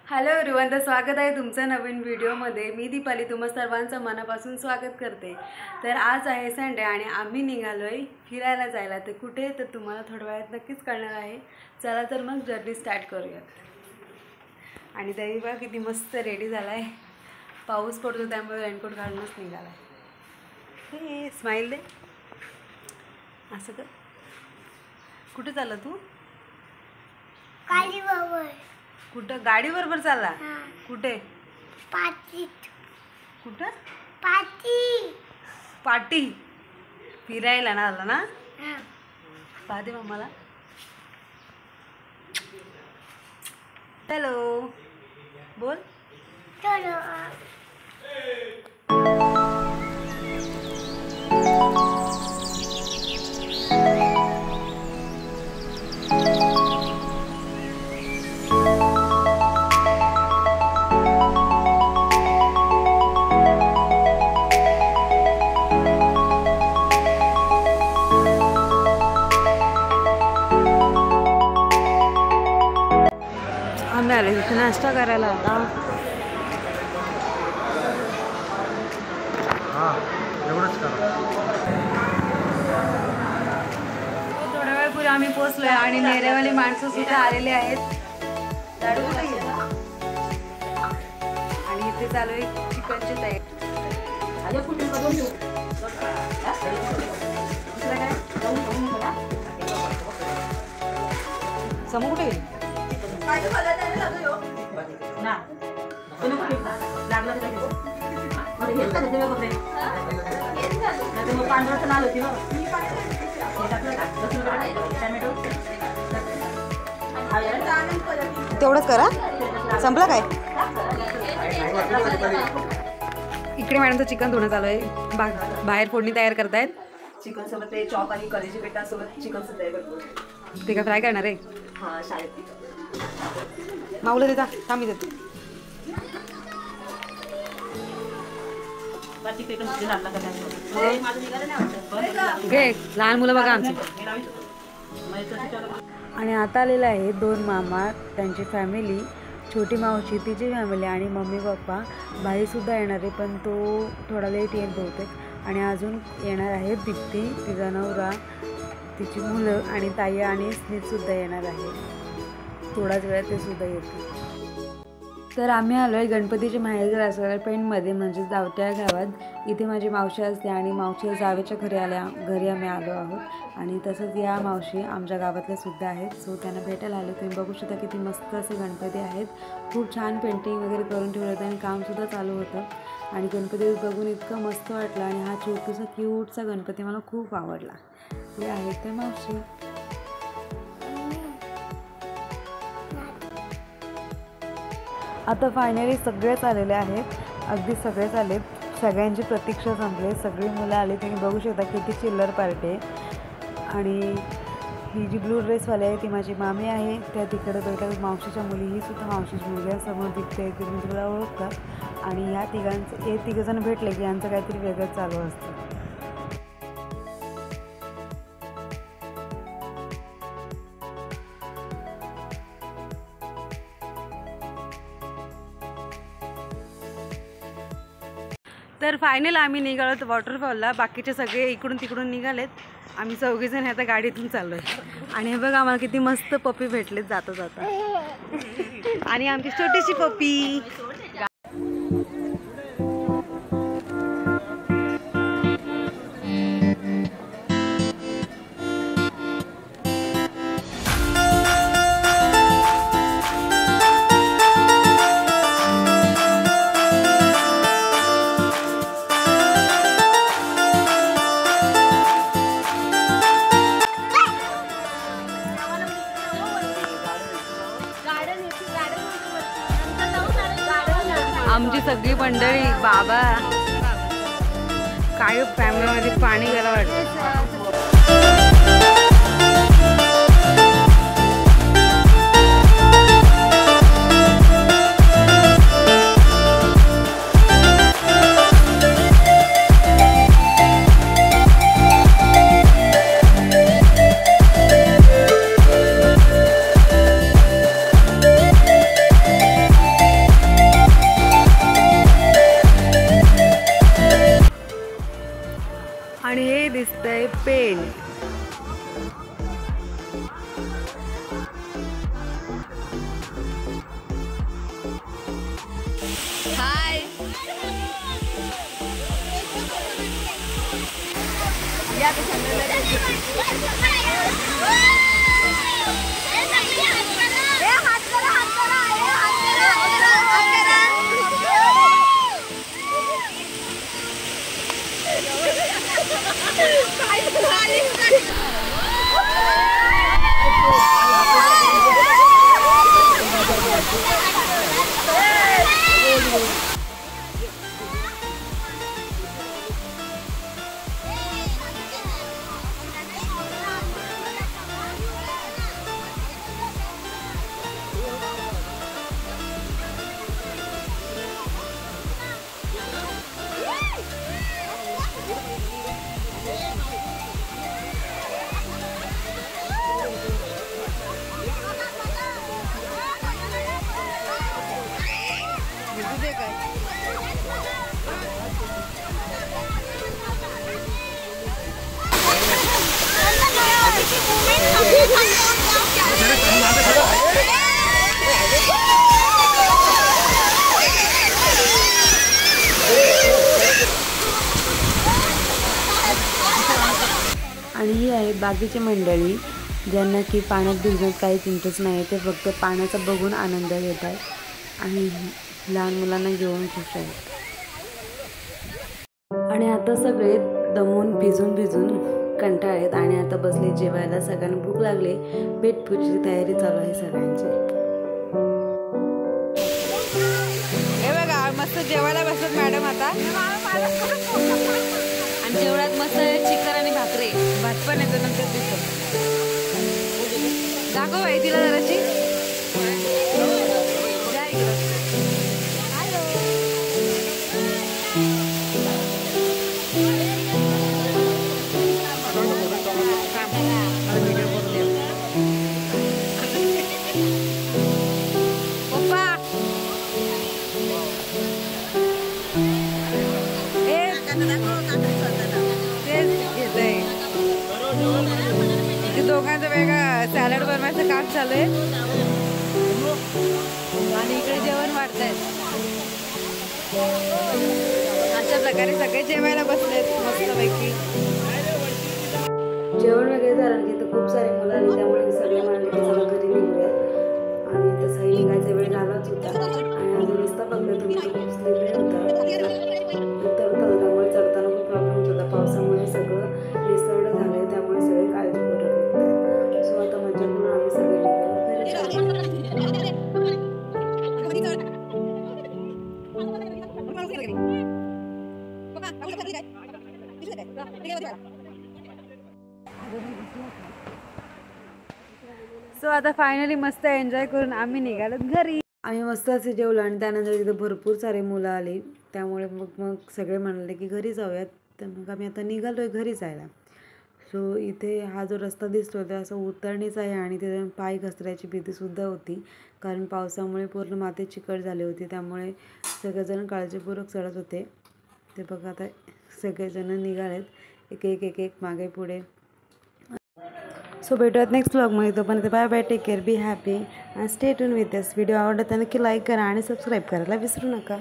Hello everyone, तर स्वागत आहे तुमचं नवीन व्हिडिओमध्ये। मी दीपाली तुम्हा सर्वांचं मनापासून स्वागत करते। तर आज आहे संडे आणि आम्ही निघालोय फिरायला जायला। तर कुठे तर तुम्हाला थोड्या वेळात नक्कीच कळणार आहे। चला तर मग जर्नी स्टार्ट करूयात। आणि तरी बघा किती मस्त रेडी झालाय। पाऊस पडतो त्यामुळे रेनकोट घालूनच निघालाय। हे स्माइल दे असं कर। कुठे चालला तू? गाडीवर। कुठं? गाडी बरोबर चालला? कुठे? पाटीत। कुठं? पाटी। पाटी फिरायला ना आला ना? पाहते मम्माला। हॅलो बोल। चलो। आम्ही आले तिथे नाश्ता करायला आता। थोड्या वेळापूर्वी आम्ही पोहोचलोय आणि नेरेवाली माणसं सुद्धा आलेले आहेत। आणि इथे चालू आहे चिकनची तयारी। समोर कुठे गेली? तेवढंच करा, संपलं काय? इकडे मॅडमचं चिकन धुणं चालू आहे। बाहेर फोडणी तयार करतायत। चिकन सोबत ते चॉप आणि कलेजी पेटा सोबत चिकन सुद्धा करतो। ते का फ्राय करणार आहे? हां, शाळेत माऊला देता थांबी देते। घे, लहान मुलं बघा आमची। आणि आता आलेलं आहे दोन मामा, त्यांची फॅमिली, छोटी मावशी तिची फॅमिली आणि मम्मी पप्पा। भाईसुद्धा येणार आहे पण तो थोडा लेट येईल बहुतेक। आणि अजून येणार आहे दीप्ती, तिचा नवरा, तिची मुलं आणि ताई आणि स्मितसुद्धा येणार आहे। थोडाच वेळात ते सुद्धा येतील। तर आम्ही आलो आहे गणपतीच्या माहेर असलेल्या पेणमध्ये, म्हणजे जावट्या गावात। इथे माझी मावशी असते आणि मावशी जावेच्या घरी आम्ही आलो आहोत। आणि तसंच या मावशी आमच्या गावातल्या सुद्धा आहेत, सो त्यांना भेटायला आले। तुम्ही बघू शकता किती मस्त असे गणपती आहेत। खूप छान पेंटिंग वगैरे करून ठेवलं होतं आणि कामसुद्धा चालू होतं। आणि गणपती बघून इतकं मस्त वाटलं। आणि हा छोटूसा क्यूटचा गणपती मला खूप आवडला। हे आहेत ते मावशी। आता फायनली सगळेच आलेले आहेत, अगदी सगळेच आलेत। सगळ्यांची प्रतीक्षा संपली, सगळी मुलं आली। तुम्ही बघू शकता किती चिल्लर पार्टी आहे। आणि ही जी ब्लू ड्रेसवाली आहे ती माझी मामी आहे। त्या तिकडे बैठक मावशीच्या मुली, ही सुद्धा मावशीची मुलगी आहे। समोर दिसते की मी तुला ओळखतात। आणि ह्या हे तिघंजण भेटले की यांचं काहीतरी वेगळंच चालू असतं। तर फायनल आम्ही निघालो वॉटरफॉलला। बाकीचे सगळे इकडून तिकडून निघालेत, आम्ही चौघीजण आता गाडीतून चाललो आहे। आणि हे बघा आम्हाला किती मस्त पप्पी भेटलेत जाता जाता। आणि आमची छोटीशी पप्पी। आमची सगळी मंडळी, बाबा, काय फॅमिलीमध्ये पाणी गेलं वाटतं। आणि ही आहेत बाकीची मंडळी ज्यांना की पाण्यात भिजण्यात काहीच इंटरेस्ट नाही, ते फक्त पाण्याचा बघून आनंद घेत आहेत आणि लहान मुलांना घेऊन खुश आहेत. आणि आता सगळे दमून भिजून कंटाळेत आणि आता बसले जेवायला. सगळ्यांना भूक लागली, पेटपूजची तयारी चालू आहे सगळ्यांची. हे बघा मस्त जेवायला बसत मॅडम आता. आणि जेवढ्यात मस्त चिकन आणि भाकरी, भात पण येतो नंतर दिसत. दाखव बाई तिला जराशी. दोघांचं वेगळं सॅलड बनवायचं काम चालू आहे आणि इकडे जेवण वाढतंय. अशा प्रकारे सगळे जेवायला बसलेत मस्तपैकी. जेवण वगैरे झालं की तर खूप सारे मुलं आली, त्यामुळे सगळे म्हणाले की चला घरी निघूया. आणि तसाही निघायचा वेळ झालाच होता आणि अजून रस्ता बघला तुम्ही तो खूप स्लिपरी होता. उतरता होता त्यामुळे चढताना खूप प्रॉब्लेम होत होता. पावसामुळे सगळं निसरड झालं, त्यामुळे सगळे काळजीपूर्वक निघतात. सो आता मजा म्हणून आम्ही सगळे निघालो. सो आता फायनली मस्त एन्जॉय करून आम्ही निघालो घरी. आम्ही मस्त असे जेवलो आणि त्यानंतर तिथं भरपूर सारे मुलं आली, त्यामुळे मग सगळे म्हणाले की घरी जाऊयात. तर मग आम्ही आता निघालो आहे घरी जायला. सो इथे हा जो रस्ता दिसतो तो असं उतरणीचा आहे आणि तिथे पाय घसरायची भीतीसुद्धा होती, कारण पावसामुळे पूर्ण माती चिकट झाली होती. त्यामुळे सगळेजण काळजीपूर्वक चढत होते. ते बघा आता सगळेजण निघालेत एक एक मागे पुढे. सो भेटूयात नेक्स्ट व्लॉगमध्ये. तोपर्यंत bye bye, take care, be happy and stay tune with this video. आवडला तर नक्की लाईक करा आणि सबस्क्राईब करायला विसरू नका.